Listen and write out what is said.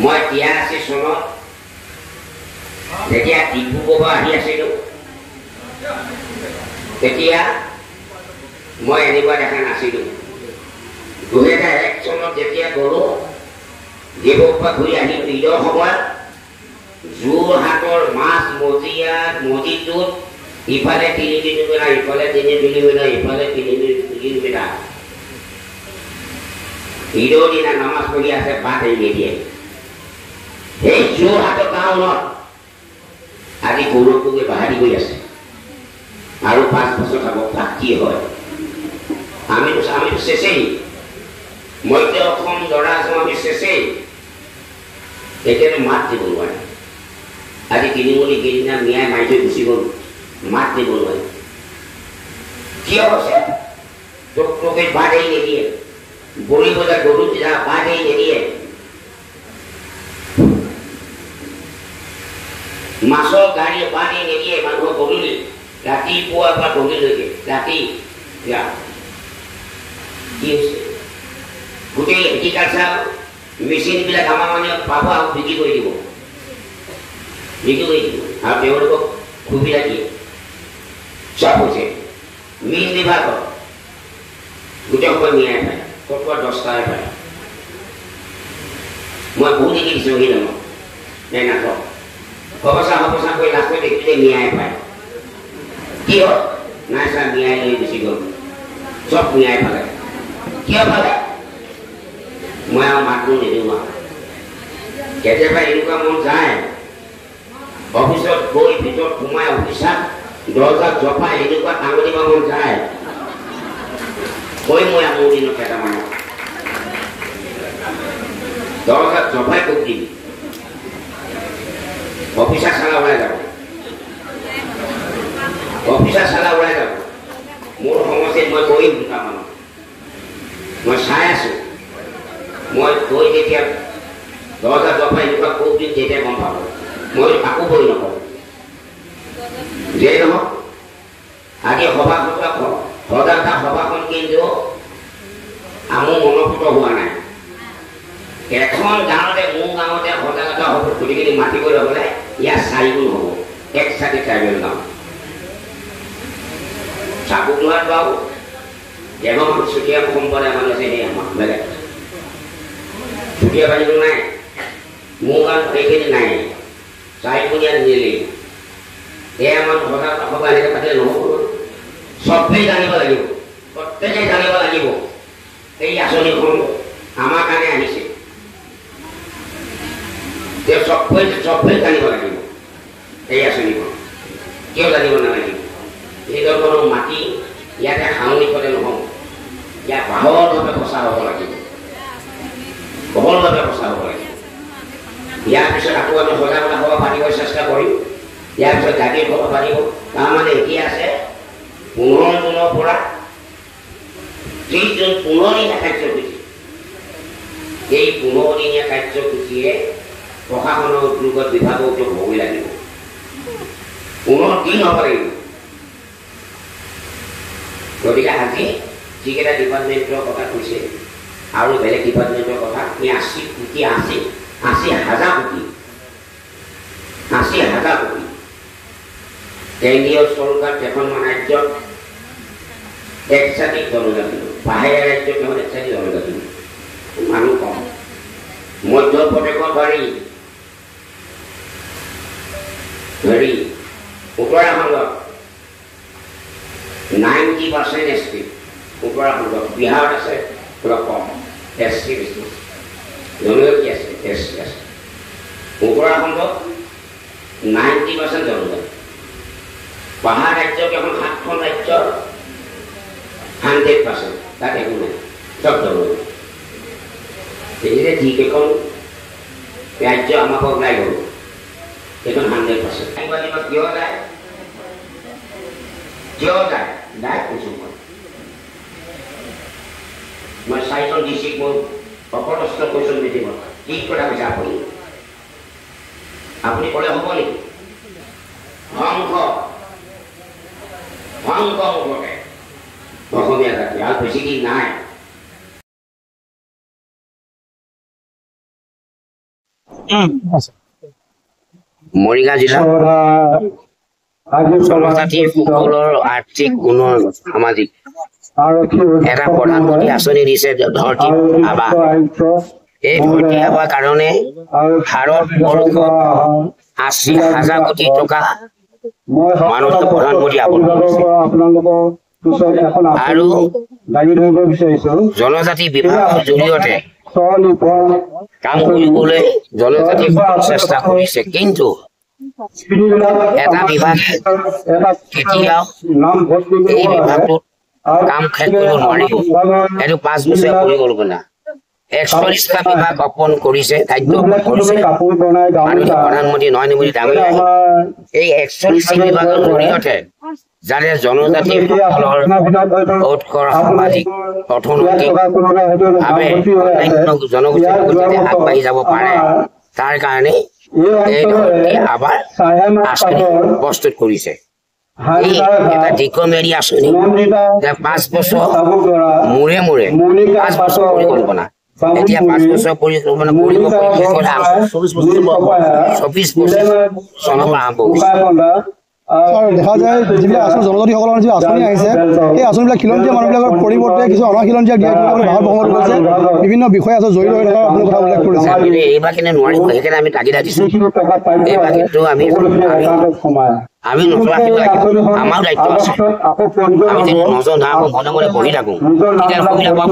মই 83 চনত যেতিয়া ডিব্ৰুগড় আহি আছিলোঁ তেতিয়া মই এনেকুৱা দেখা নাছিলোঁ 2001 চনত যেতিয়া গ'লোঁ ডিব্ৰুগড়ৰ পৰা ঘূৰি আহি ঈদৰ সময়ত যোৰহাটৰ মাছ মজিটোত ইফালে 3 কিলোমিটাৰ ইফালে 3 কিলোমিটাৰ ইফালে 3 কিলোমিটাৰ ঈদৰ দিনা নামাজ পঢ়ি আছে বাট এৰি নিদিয়ে সেই যোৰহাটৰ টাউনত আজি গৌৰৱটোকে বাহাৰি গৈ আছে আৰু 5 বছৰ থাকক তাক কি হয় আমিতো চেচেই মধ্য অসম দৰা আমি চেচেই এতিয়াতো মাত দিব নোৱাৰে আজি কিনিমলি কেইদিনা মিয়াই মাৰি থৈ গুচি গ'ল মাত দিব নোৱাৰে কিয় হৈছে তোকে বাট এৰি নিদিয়ে বলি বজাৰ গৰু যা বাট এৰি নিদিয়ে মাছৰ গাড়ী বাট এৰি নিদিয়ে মানুহৰ গধূলি ৰাতিপুৱাৰ পৰা গধূলিলৈকে ৰাতি কি হৈছে গোটেই এগ্ৰিকালচাৰ মেচিনবিলাক আমাৰ মানে পাব আৰু বিক্ৰী কৰি দিব আৰু তেওঁলোকক সুবিধা দিয়ে চব হৈছে মীন বিভাগৰ গোটেই সময় মিয়াই পায় ক'ৰবাত 10টাই পায় মই বহুত দেখি দিছোঁ সেই নামত নে নাটক সঁচা কৰি লাষ্টত দেখিলে মিয়াই পায় কি হ'ল নাই ছাৰ মিয়াই লৈ গুচি গ'ল চব মিয়াই পালে কিয় পালে মই আৰু মাতটো নিদিওঁ আৰু কেতিয়াবা এনেকুৱা মন যায় অফিচত গৈ ভিতৰত সোমাই অফিচাৰ দৰ্জাত জপাই এনেকুৱা টাঙি দিব মন যায় কৈ মই মোৰ দিনত কেইটামানত দৰ্জাত জপাই কৈ দিম অফিচাৰ চালা ওলাই যাব মোৰ সমস্যাত মই কৰিম দুটামানত মই চাই আছোঁ মই গৈ যেতিয়া দৰ্জা জপাই এনেকুৱা কৈ দিম যেতিয়া গম পাব মই কাকো বহি নকৰোঁ যে নহওক আজি সজাগতা সভাখন কিন্তু মোৰ মনপুত হোৱা নাই এখন গাঁৱতে মোৰ গাঁৱতে সজাগতা হ'ব গোটেইখিনি মাতিব ল'বলৈ ইয়াত 4 গুণ হ'ব একচাটি ট্ৰাইবেল গাঁও চাব নোৱাৰে বাৰু যেনে চুতীয়া সম্প্ৰদায় মানুহ আছে সেই আমাৰ বেলেগ চুতীয়া বাৰীটো নাই মোৰ গাঁৱত সেইখিনি নাই 4 গুণীয়া নিলেই এই আমাৰ সজাগতা সভা এনেকৈ পাতিলে নহ'ব চবেই জানিব লাগিব প্ৰত্যেকেই জানিব লাগিব এই আঁচনিখন আমাৰ কাৰণে আহিছে চবেই জানিব লাগিব এই আঁচনিখন কিয় জানিব নালাগিব এই ধৰণৰ মাটি ইয়াতে সামৰি থলে নহ'ব ইয়াত বাহৰভাৱে প্ৰচাৰ হ'ব লাগিব বহলভাৱে প্ৰচাৰ হ'ব লাগিব ইয়াৰ পিছত আকৌ আমি সজাগতা সভা পাতিবৰ চেষ্টা কৰিম ইয়াৰ পিছত জাতিৰ সভা পাতিব তাৰমানে এতিয়া আছে 15 জুনৰ পৰা 30 জুন 15 দিনীয়া কাৰ্যসূচী এই 15 দিনীয়া কাৰ্যসূচীয়ে প্ৰশাসনৰ উদ্যোগত বিভাগৰ উদ্যোগ হ'বই লাগিব 15 দিন হ'ব লাগিব গতিকে আজি যিকেইটা ডিপাৰ্টমেণ্টৰ কথা কৈছে আৰু বেলেগ ডিপাৰ্টমেণ্টৰ কথা 80 কোটি 80,000 কোটি কেন্দ্ৰীয় চৰকাৰ কেইখনমান ৰাজ্যত একচাটি জনজাতি বাহিৰা ৰাজ্যত কেৱল একচাটি জনজাতি মানুহ কম মধ্যপ্ৰদেশত ধৰি উত্তৰাখণ্ডত 90% ST উত্তৰাখণ্ডত বিহাৰত আছে অলপ কম SC বেছি জনজাতি আছে SC আছে উত্তৰাখণ্ডত 90% জনজাতি পাহাৰ ৰাজ্য কেৱল 7খন ৰাজ্যৰ 100% তাত একো নাই চব জনজাতি যিকেইখন ৰাজ্য আমাৰ পৰা ওলাই গ'ল সেইখন 100% কিয় যায় নাই কৈছোঁ মই 4জন ডিষ্ট্ৰিক্ট মোৰ অপদস্থ কৈছোঁ মিটিঙত কি কথা কৈছে আপুনি ক'লে হ'ব নেকি ধ্বংস হ'বগে অসমীয়া জাতি আৰু বেছি দিন নাই মৰিগাঁও জিলাত জনজাতিসকলৰ আৰ্থিক উন্নয়ন সামাজিক এটা প্ৰধানমন্ত্ৰী আঁচনি দিছে ধৰতী আবা। এই ধৰতী আবাৰ কাৰণে ভাৰতবৰ্ষত ৮০,০০০ কোটি টকা মাননীয় প্ৰধানমন্ত্ৰী আবণ্টন কৰিছে। আৰু জনজাতি বিভাগৰ জৰিয়তে কাম কৰিবলৈ জনজাতি চেষ্টা কৰিছে, কিন্তু এটা বিভাগে কেতিয়াও এই বিভাগটোত কাম শেষ কৰিব নোৱাৰিব। এইটো ৫ বছৰীয়া পৰিকল্পনা। ৪১টা বিভাগ অৰ্পণ কৰিছে, দায়িত্ব অৰ্পণ কৰিছে মাননীয় প্ৰধানমন্ত্ৰী নৰেন্দ্ৰ মোদী ডাঙৰীয়াই। এই ৪১টা বিভাগৰ জৰিয়তে যাতে জনজাতিসকলৰ উৎকৰ সামাজিক অৰ্থনৈতিক ভাৱে অন্যান্য জনগোষ্ঠীৰ যাতে আগবাঢ়ি যাব পাৰে, তাৰ কাৰণে এই ধৰতী আবাৰ আঁচনি প্ৰস্তুত কৰিছে। এই এটা দীৰ্ঘম্যাদী আঁচনি, ৫ বছৰ মূৰে মূৰে ৫ বছৰ পৰিকল্পনা। এতিয়া ৫ বছৰ পৰিকল্পনা কৰিব পাৰি ২৪-২৫ চনৰ পৰা আৰম্ভ হৈছে। দেখা যায় যিবিলাক আঁচনি জনজাতিসকলৰ যি আঁচনি আহিছে, সেই আঁচনিবিলাক খিলঞ্জীয়া মানুহবিলাকৰ পৰিৱৰ্তে কিছু অনাখিলঞ্জীয়া দিয়া ভাল বহন কৰিছে। বিভিন্ন বিষয় আছে জড়িত হৈ থকা আপুনি কথা উল্লেখ কৰিছে। এইবাৰ কিন্তু নোৱাৰিব, সেইকাৰণে আমি তাগিদা দিছোঁ। এইবাৰ কিন্তু আমি নজনাখিব লাগিব, আমাৰ দায়িত্ব আছে। আমি যদি নজনা মনে মনে বহি থাকোঁ, তেতিয়া সুবিধা পাব।